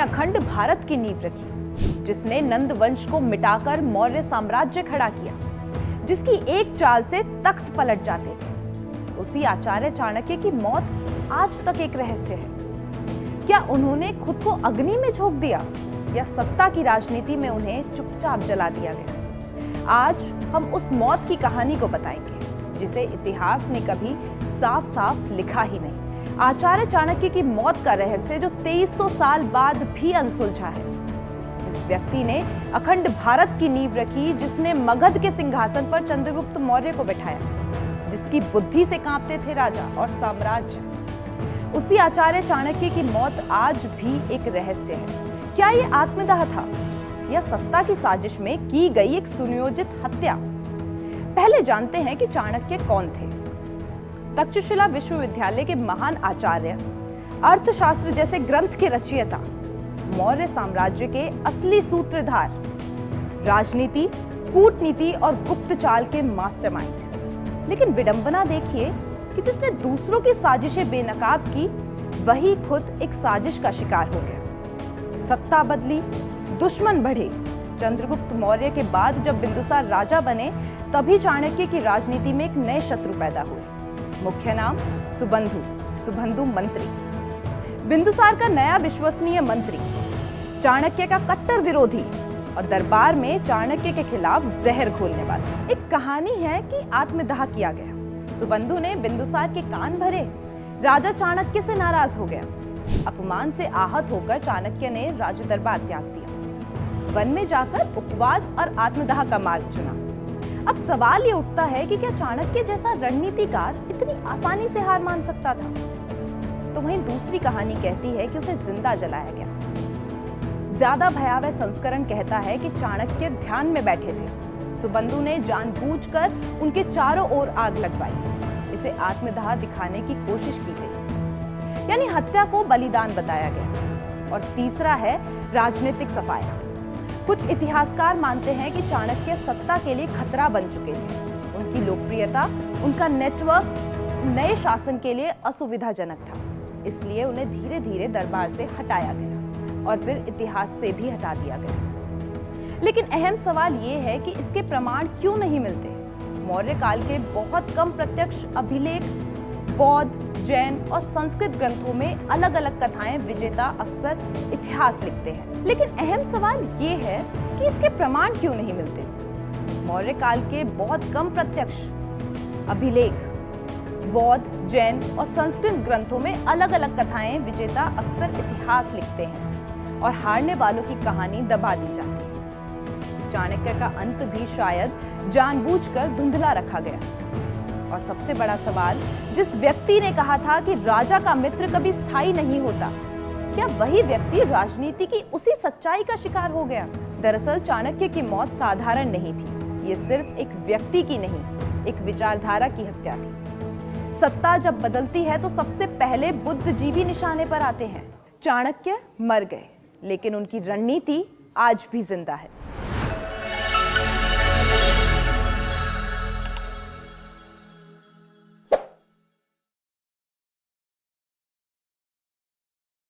अखंड भारत की नींव रखी, जिसने नंद वंश को मिटाकर मौर्य साम्राज्य खड़ा किया, जिसकी एक चाल से तख्त पलट जाते थे। उसी आचार्य चाणक्य की मौत आज तक एक रहस्य है। क्या उन्होंने खुद को अग्नि में झोंक दिया या सत्ता की राजनीति में उन्हें चुपचाप जला दिया गया? आज हम उस मौत की कहानी को बताएंगे, जिसे इतिहास ने कभी साफ साफ लिखा ही नहीं। आचार्य चाणक्य की मौत का रहस्य जो 2300 साल बाद भी अनसुलझा है। जिस व्यक्ति ने अखंड भारत की नींव रखी, जिसने मगध के सिंहासन पर चंद्रगुप्त मौर्य को बैठाया, जिसकी बुद्धि से कांपते थे राजा और साम्राज्य, उसी आचार्य चाणक्य की मौत आज भी एक रहस्य है। क्या ये आत्मदाह था या सत्ता की साजिश में की गई एक सुनियोजित हत्या? पहले जानते हैं कि चाणक्य कौन थे। तक्षशिला विश्वविद्यालय के महान आचार्य, अर्थशास्त्र जैसे ग्रंथ के रचयिता, मौर्य साम्राज्य के असली सूत्रधार, राजनीति, कूटनीति और गुप्तचाल के मास्टरमाइंड। लेकिन विडंबना देखिए कि जिसने दूसरों की साजिशें बेनकाब की, वही खुद एक साजिश का शिकार हो गया। सत्ता बदली, दुश्मन बढ़े। चंद्रगुप्त मौर्य के बाद जब बिंदुसार राजा बने, तभी चाणक्य की राजनीति में एक नए शत्रु पैदा हुए। मुख्य नाम सुबंधु मंत्री। बिंदुसार का नया विश्वसनीय मंत्री, चाणक्य का कट्टर विरोधी और दरबार में चाणक्य के खिलाफ जहर घोलने वाला। एक कहानी है कि आत्मदाह किया गया। सुबंधु ने बिंदुसार के कान भरे, राजा चाणक्य से नाराज हो गया। अपमान से आहत होकर चाणक्य ने राज दरबार त्याग दिया, वन में जाकर उपवास और आत्मदाह का मार्ग चुना। अब सवाल ये उठता है कि क्या चाणक्य जैसा रणनीतिकार इतनी आसानी से हार मान सकता था? तो वहीं दूसरी कहानी कहती है कि उसे जिंदा जलाया गया। ज्यादा भयावह संस्करण कहता है कि चाणक्य ध्यान में बैठे थे। सुबंधु ने जानबूझकर उनके चारों ओर आग लगवाई। इसे आत्मदाह दिखाने की कोशिश की गई, यानी हत्या को बलिदान बताया गया। और तीसरा है राजनीतिक सफाया। कुछ इतिहासकार मानते हैं कि चाणक्य सत्ता के लिए खतरा बन चुके थे। उनकी लोकप्रियता, उनका नेटवर्क नए शासन के लिए असुविधाजनक था, इसलिए उन्हें धीरे धीरे दरबार से हटाया गया और फिर इतिहास से भी हटा दिया गया। लेकिन अहम सवाल ये है कि इसके प्रमाण क्यों नहीं मिलते? मौर्य काल के बहुत कम प्रत्यक्ष अभिलेख, बौद्ध, जैन और संस्कृत ग्रंथों में अलग अलग कथाएं विजेता अक्सर इतिहास लिखते हैं। लेकिन अहम सवाल ये है कि इसके प्रमाण क्यों नहीं मिलते? मौर्य काल के बहुत कम प्रत्यक्ष अभिलेख, बौद्ध, जैन और संस्कृत ग्रंथों में अलग अलग कथाएं विजेता अक्सर इतिहास लिखते हैं और हारने वालों की कहानी दबा दी जाती है। चाणक्य का अंत भी शायद जानबूझकर धुंधला रखा गया। और सबसे बड़ा सवाल, जिस व्यक्ति ने कहा था कि राजा का मित्र कभी स्थायी नहीं होता, क्या वही व्यक्ति राजनीति की उसी सच्चाई का शिकार हो गया? दरअसल चाणक्य की मौत साधारण नहीं थी। ये सिर्फ एक व्यक्ति की नहीं, एक विचारधारा की हत्या थी। सत्ता जब बदलती है तो सबसे पहले बुद्धिजीवी निशाने पर आते हैं। चाणक्य मर गए, लेकिन उनकी रणनीति आज भी जिंदा है।